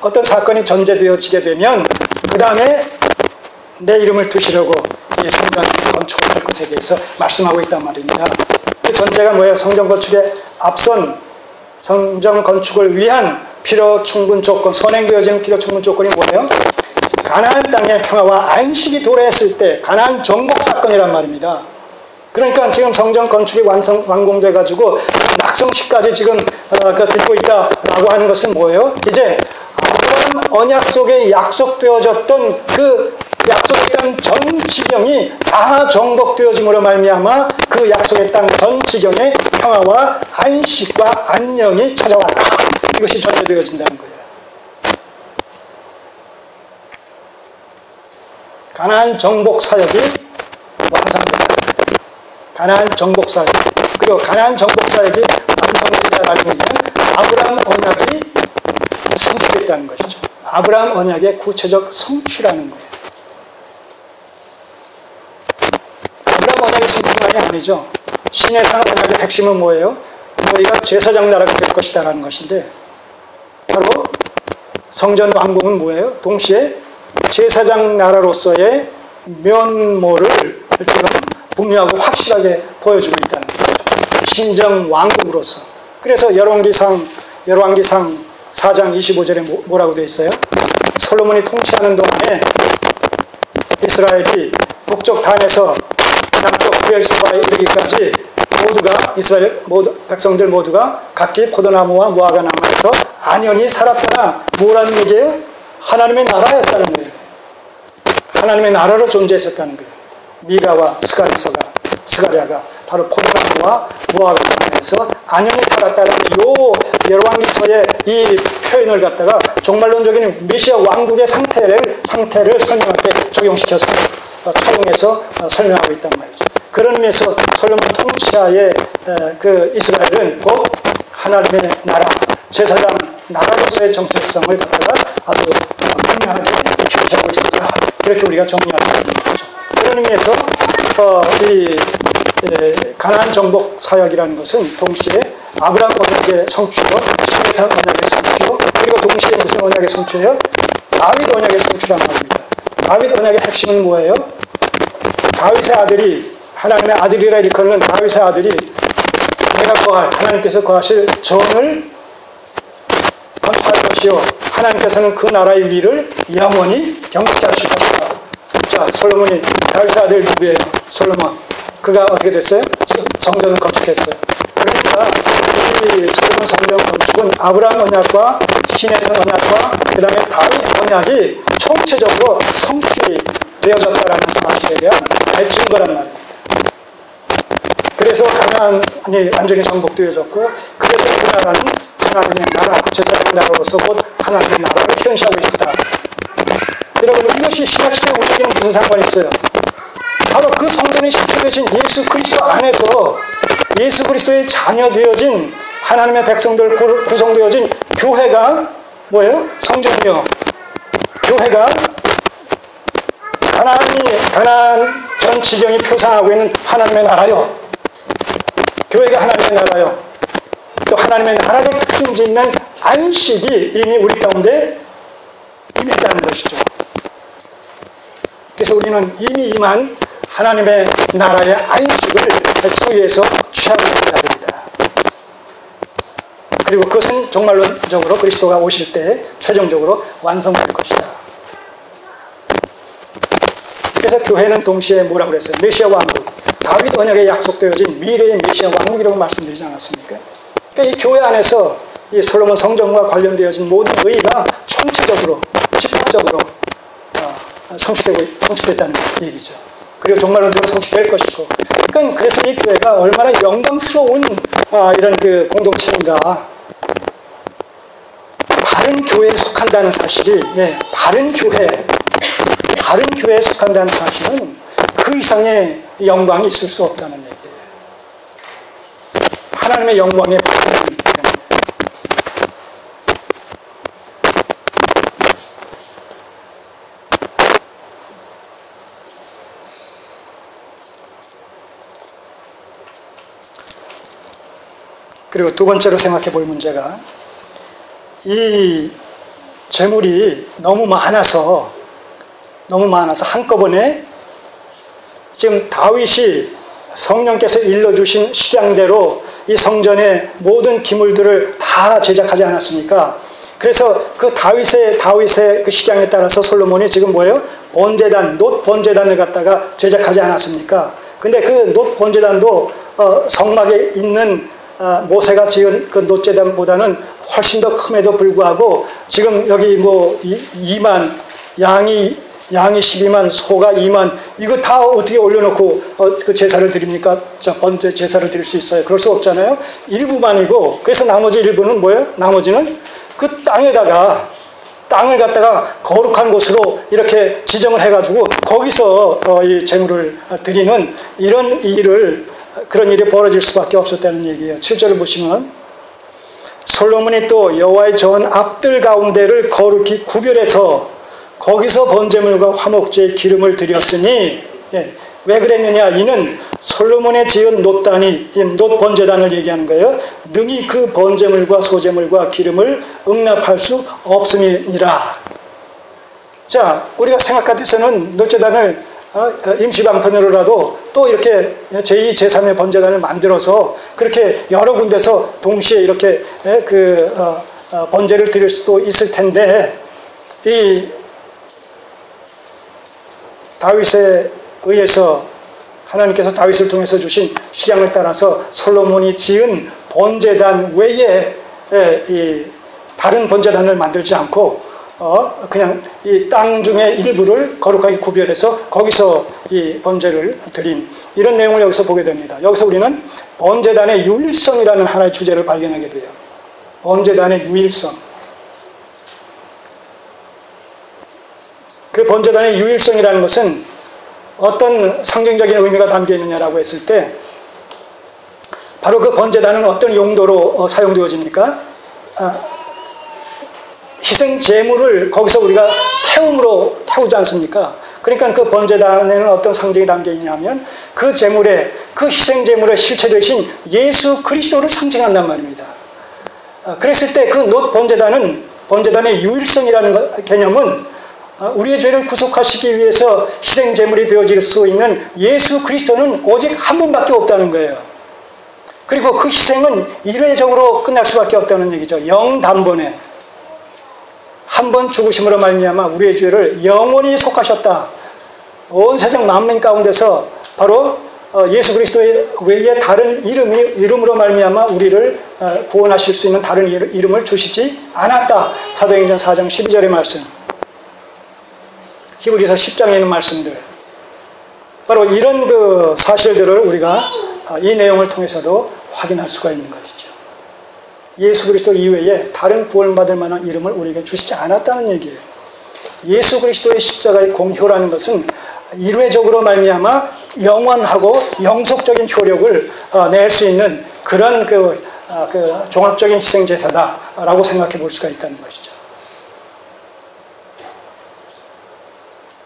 어떤 사건이 전제되어지게 되면 그 다음에 내 이름을 두시려고 이 성전 건축을 할 것에 대해서 말씀하고 있단 말입니다. 그 전제가 뭐예요? 성전 건축에 앞선 성전 건축을 위한 필요 충분 조건, 선행되어지는 필요 충분 조건이 뭐예요? 가나안 땅의 평화와 안식이 도래했을 때 가나안 정복 사건이란 말입니다. 그러니까 지금 성전 건축이 완공돼 가지고 낙성식까지 지금 듣고 있다라고 하는 것은 뭐예요? 이제 아브라함 언약 속에 약속되어졌던 그 약속의 땅 전 지경이 다 정복되어짐으로 말미암아 그 약속의 땅 전 지경의 평화와 안식과 안녕이 찾아왔다. 이것이 전제되어진다는 거예요. 가나안 정복 사역이 완성된다는 거예요. 가나안 정복 사역. 그리고 가나안 정복 사역이 완성된다는 것은 아브라함 언약이 성취됐다는 것이죠. 아브라함 언약의 구체적 성취라는 거예요. 아브라함 언약의 성취만이 아니죠. 시내산 언약의 핵심은 뭐예요? 너희가 제사장 나라가 될 것이다 라는 것인데, 바로 성전 완공은 뭐예요? 동시에 제사장 나라로서의 면모를 지금 분명하고 확실하게 보여주고 있다는 거죠. 신정 왕국으로서. 그래서 열왕기상 4장 25절에 뭐라고 되어 있어요? 솔로몬이 통치하는 동안에 이스라엘이 북쪽 단에서 남쪽 브엘세바에 이르기까지 모두가 이스라엘 백성들 모두가 각기 포도나무와 무화과 나무에서 안연히 살았거나 뭐라는 얘기예요? 하나님의 나라였다는 거예요. 하나님의 나라로 존재했었다는 거예요. 미가와 스가랴가 바로 포도나무와 무화과 나무에서 안연히 살았다는 요 열왕기서의 이 표현을 갖다가 종말론적인 메시아 왕국의 상태를 설명할 때 적용시켜서 차용해서 설명하고 있단 말이죠. 그런 의미에서 솔로몬 통치하에 그 이스라엘은 곧 하나님의 나라, 제사장 나라로서의 정체성을 갖다가 아주 분명하게 표시하고 있습니다. 이렇게 우리가 정리할 수 있는 거죠. 그런 의미에서 이 가나안 정복 사역이라는 것은 동시에 아브라함 언약의 성취요, 시내산 언약의 성취요, 그리고 동시에 무슨 언약의 성취예요? 다윗 언약의 성취란 말입니다. 다윗 언약의 핵심은 뭐예요? 다윗의 아들이, 하나님의 아들이라 일컫는 다윗의 아들이 하나님께서 거하실 전을 건축할 것이요, 하나님께서는 그 나라의 위를 영원히 경축하실 것이다. 자, 솔로몬이 다윗의 아들 누구예요? 솔로몬. 그가 어떻게 됐어요? 성전을 건축했어요. 그러니까 이 솔로몬 성전 건축은 아브라함 언약과 시내산 언약과 그 다음에 다윗 언약이 총체적으로 성취되어졌다는 사실에 대한 증거란 말입니다. 그래서 가나안이 완전히 정복되어졌고, 그래서 그 나라는 하나님의 나라, 제사장 나라로서 곧 하나님의 나라를 현시하고 있다. 여러분, 이것이 신약시대 우리에게는 무슨 상관이 있어요? 바로 그 성전이 실제되신 예수 그리스도 안에서 예수 그리스도의 자녀 되어진 하나님의 백성들 구성되어진 교회가 뭐예요? 성전이요. 교회가 가나안 전 지경이 표상하고 있는 하나님의 나라요. 교회가 하나님의 나라요. 또 하나님의 나라를 특징 짓는 안식이 이미 우리 가운데 임했다는 것이죠. 그래서 우리는 이미 임한 하나님의 나라의 안식을 소유해서 취하고 있는 자들이다. 그리고 그것은 정말론적으로 그리스도가 오실 때 최종적으로 완성될 것이다. 그래서 교회는 동시에 뭐라고 그랬어요? 메시아 왕국, 다윗 언약에 약속되어진 미래의 메시아 왕국이라고 말씀드리지 않았습니까? 그러니까 이 교회 안에서 이 솔로몬 성전과 관련되어진 모든 의의가 총체적으로, 집합적으로 성취됐다는 얘기죠. 그리고 정말론적으로 성취될 것이고, 그러니까 그래서 이 교회가 얼마나 영광스러운 이런 그 공동체인가. 바른 교회에 속한다는 사실이, 바른 교회에 속한다는 사실은 그 이상의 영광이 있을 수 없다는 얘기예요. 하나님의 영광에 바른 때문에. 그리고 두 번째로 생각해 볼 문제가 이 재물이 너무 많아서 한꺼번에 지금 다윗이 성령께서 일러주신 식양대로 이 성전의 모든 기물들을 다 제작하지 않았습니까? 그래서 그 다윗의 그 식양에 따라서 솔로몬이 지금 뭐예요? 번제단, 놋 번제단을 갖다가 제작하지 않았습니까? 근데 그 놋 번제단도 성막에 있는 모세가 지은 그 놋 제단보다는 훨씬 더 큼에도 불구하고 지금 여기 뭐 2만 양이 12만, 소가 2만, 이거 다 어떻게 올려놓고 그 제사를 드립니까? 번제 제사를 드릴 수 있어요? 그럴 수 없잖아요. 일부만이고, 그래서 나머지 일부는 뭐예요? 나머지는 그 땅을 갖다가 거룩한 곳으로 이렇게 지정을 해가지고 거기서 이 제물을 드리는 그런 일이 벌어질 수밖에 없었다는 얘기예요. 7절을 보시면 솔로몬이 또 여호와의 전 앞들 가운데를 거룩히 구별해서 거기서 번제물과 화목제의 기름을 드렸으니, 왜 그랬느냐? 이는 솔로몬의 지은 놋단이, 놋 번제단을 얘기하는 거예요. 능히 그 번제물과 소제물과 기름을 응납할 수 없음이니라. 자, 우리가 생각하듯서는 놋제단을 임시방편으로라도 또 이렇게 제2, 제3의 번제단을 만들어서 그렇게 여러 군데서 동시에 이렇게 번제를 드릴 수도 있을 텐데, 이 다윗에 의해서 하나님께서 다윗을 통해서 주신 식양을 따라서 솔로몬이 지은 번제단 외에 이 다른 번제단을 만들지 않고 그냥 이 땅 중에 일부를 거룩하게 구별해서 거기서 이 번제를 드린 이런 내용을 여기서 보게 됩니다. 여기서 우리는 번제단의 유일성이라는 하나의 주제를 발견하게 돼요. 번제단의 유일성. 그 번제단의 유일성이라는 것은 어떤 상징적인 의미가 담겨 있느냐라고 했을 때, 바로 그 번제단은 어떤 용도로 사용되어집니까? 희생 제물을 거기서 우리가 태우지 않습니까? 그러니까 그 번제단에는 어떤 상징이 담겨 있냐면 그 제물에, 그 희생 제물의 실체 되신 예수 그리스도를 상징한단 말입니다. 그랬을 때 그 놋 번제단의 유일성이라는 개념은 우리의 죄를 구속하시기 위해서 희생 제물이 되어질 수 있는 예수 그리스도는 오직 한 분밖에 없다는 거예요. 그리고 그 희생은 일회적으로 끝날 수밖에 없다는 얘기죠. 영단번에 한 번 죽으심으로 말미암아 우리의 죄를 영원히 속하셨다. 온 세상 만민 가운데서 바로 예수 그리스도의 외에 다른 이름으로 말미암아 우리를 구원하실 수 있는 다른 이름을 주시지 않았다. 사도행전 4장 12절의 말씀, 히브리서 10장에 있는 말씀들, 바로 이런 그 사실들을 우리가 이 내용을 통해서도 확인할 수가 있는 것이죠. 예수 그리스도 이외에 다른 구원받을 만한 이름을 우리에게 주시지 않았다는 얘기예요. 예수 그리스도의 십자가의 공효라는 것은 일회적으로 말미암아 영원하고 영속적인 효력을 낼 수 있는 그런 그 종합적인 희생제사다라고 생각해 볼 수가 있다는 것이죠.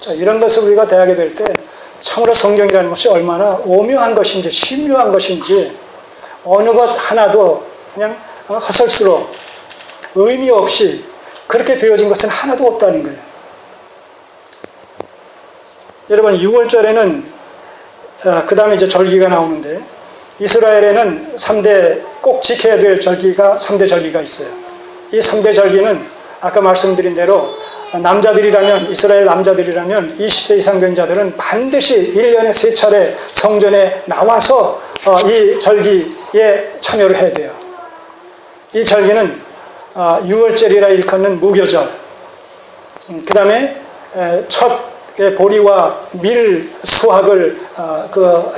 자, 이런 것을 우리가 대하게 될 때 참으로 성경이라는 것이 얼마나 오묘한 것인지 신묘한 것인지 어느 것 하나도 그냥 허설수로 의미 없이 그렇게 되어진 것은 하나도 없다는 거예요. 여러분, 6월절에는 그 다음에 이제 절기가 나오는데, 이스라엘에는 3대 꼭 지켜야 될 절기가 3대 절기가 있어요. 이 3대 절기는 아까 말씀드린 대로 이스라엘 남자들이라면 20세 이상 된 자들은 반드시 1년에 3차례 성전에 나와서 이 절기에 참여를 해야 돼요. 이 절기는 6월절이라 일컫는 무교절, 그 다음에 첫 보리와 밀 수확을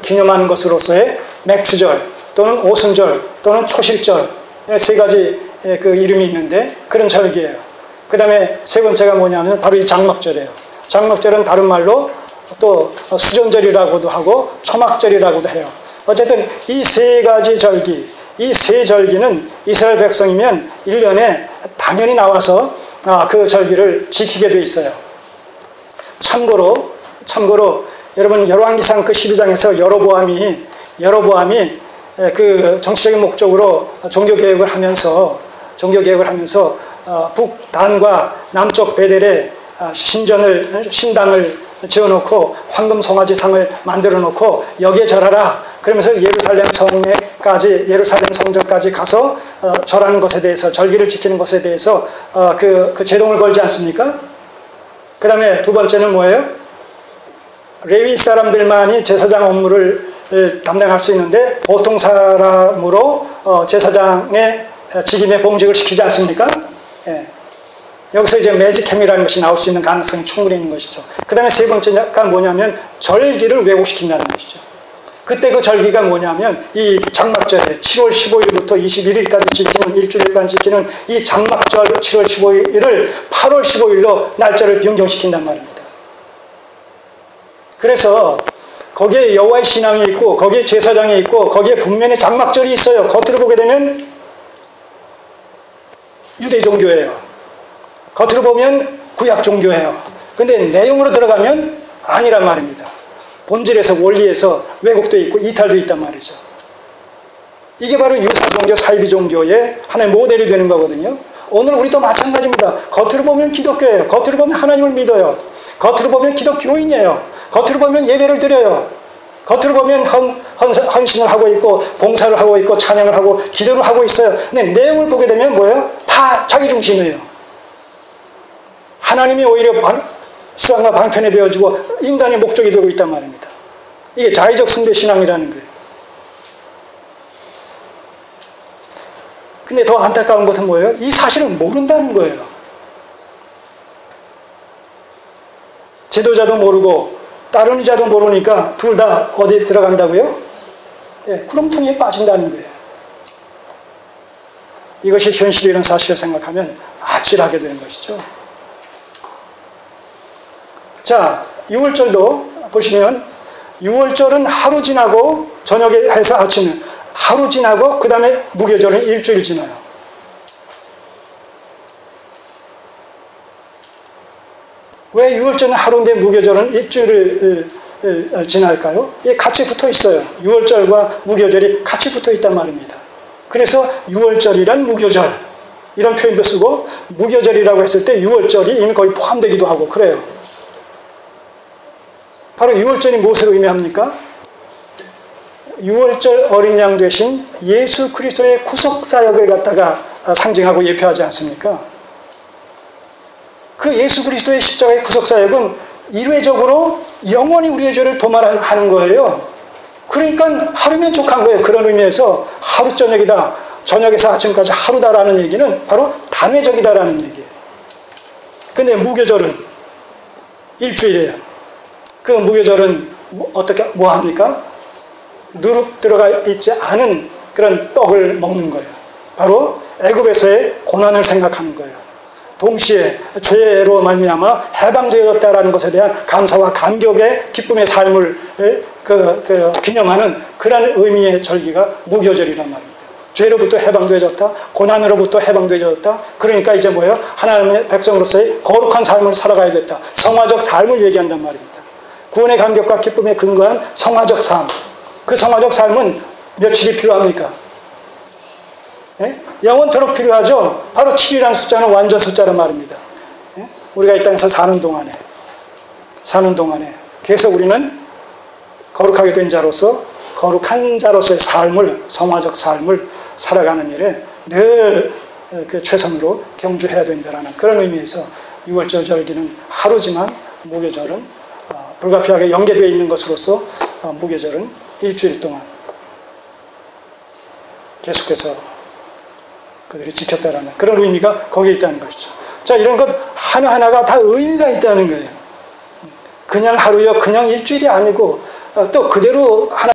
기념하는 것으로서의 맥추절 또는 오순절 또는 초실절, 세 가지 그 이름이 있는데 그런 절기예요. 그 다음에 세 번째가 뭐냐면 바로 이 장막절이에요. 장막절은 다른 말로 또 수전절이라고도 하고 초막절이라고도 해요. 어쨌든 이 세 가지 절기, 이 세 절기는 이스라엘 백성이면 1년에 당연히 나와서 그 절기를 지키게 돼 있어요. 참고로 여러분, 열왕기상 그 12장에서 여로보암이 그 정치적인 목적으로 종교개혁을 하면서 북단과 남쪽 베델에 신당을 지어놓고 황금 송아지상을 만들어 놓고 여기에 절하라. 그러면서 예루살렘 성전까지 가서 절하는 것에 대해서, 절기를 지키는 것에 대해서 그 제동을 걸지 않습니까? 그 다음에 두 번째는 뭐예요? 레위 사람들만이 제사장 업무를 담당할 수 있는데 보통 사람으로 제사장의 직임에 봉직을 시키지 않습니까? 예. 여기서 이제 매직햄이라는 것이 나올 수 있는 가능성이 충분히 있는 것이죠. 그 다음에 세 번째가 뭐냐면 절기를 왜곡시킨다는 것이죠. 그때 그 절기가 뭐냐면 이 장막절에 7월 15일부터 21일까지 지키는, 일주일간 지키는 이 장막절 7월 15일을 8월 15일로 날짜를 변경시킨단 말입니다. 그래서 거기에 여호와의 신앙이 있고 거기에 제사장이 있고 거기에 분명히 장막절이 있어요. 겉으로 보게 되면 유대 종교예요. 겉으로 보면 구약 종교예요. 근데 내용으로 들어가면 아니란 말입니다. 본질에서, 원리에서 왜곡도 있고 이탈도 있단 말이죠. 이게 바로 유사종교, 사이비 종교의 하나의 모델이 되는 거거든요. 오늘 우리도 마찬가지입니다. 겉으로 보면 기독교예요. 겉으로 보면 하나님을 믿어요. 겉으로 보면 기독교인이에요. 겉으로 보면 예배를 드려요. 겉으로 보면 헌신을 하고 있고 봉사를 하고 있고 찬양을 하고 기도를 하고 있어요. 근데 내용을 보게 되면 뭐예요? 다 자기 중심이에요. 하나님이 오히려 수상과 방편이 되어지고 인간의 목적이 되고 있단 말입니다. 이게 자의적 숭배신앙이라는 거예요. 근데 더 안타까운 것은 뭐예요? 이 사실을 모른다는 거예요. 지도자도 모르고 다른 이자도 모르니까 둘 다 어디에 들어간다고요? 네, 구렁텅이에 빠진다는 거예요. 이것이 현실이라는 사실을 생각하면 아찔하게 되는 것이죠. 자, 6월절도 보시면 6월절은 하루 지나고 저녁에 해서 아침에 하루 지나고 그 다음에 무교절은 일주일 지나요. 왜 6월절은 하루인데 무교절은 일주일을 지날까요? 이게 같이 붙어 있어요. 6월절과 무교절이 같이 붙어 있단 말입니다. 그래서 6월절이란 무교절 이런 표현도 쓰고 무교절이라고 했을 때 6월절이 이미 거의 포함되기도 하고 그래요. 바로 6월절이 무엇을 의미합니까? 6월절 어린 양 되신 예수 그리스도의 구속사역을 갖다가 상징하고 예표하지 않습니까? 그 예수 그리스도의 십자가의 구속사역은 일회적으로 영원히 우리의 죄를 도말하는 거예요. 그러니까 하루면 족한 거예요. 그런 의미에서 하루 저녁이다, 저녁에서 아침까지 하루다라는 얘기는 바로 단회적이다라는 얘기예요. 근데 무교절은 일주일이에요. 그 무교절은 뭐 합니까? 누룩 들어가 있지 않은 그런 떡을 먹는 거예요. 바로 애굽에서의 고난을 생각하는 거예요. 동시에 죄로 말미암아 해방되었다라는 것에 대한 감사와 감격의 기쁨의 삶을 기념하는 그런 의미의 절기가 무교절이란 말입니다. 죄로부터 해방되어졌다, 고난으로부터 해방되어졌다. 그러니까 이제 뭐예요? 하나님의 백성으로서의 거룩한 삶을 살아가야 됐다. 성화적 삶을 얘기한단 말입니다. 구원의 감격과 기쁨에 근거한 성화적 삶. 그 성화적 삶은 며칠이 필요합니까? 예? 영원토록 필요하죠. 바로 7이라는 숫자는 완전 숫자란 말입니다. 예? 우리가 이 땅에서 사는 동안에 계속 우리는 거룩하게 된 자로서 거룩한 자로서의 삶을, 성화적 삶을 살아가는 일에 늘 그 최선으로 경주해야 된다는 그런 의미에서 6월절 절기는 하루지만 무교절은 불가피하게 연계되어 있는 것으로서 무교절은 일주일 동안 계속해서 그들이 지켰다라는 그런 의미가 거기에 있다는 것이죠. 자, 이런 것 하나하나가 다 의미가 있다는 거예요. 그냥 하루요, 그냥 일주일이 아니고 또 그대로 하나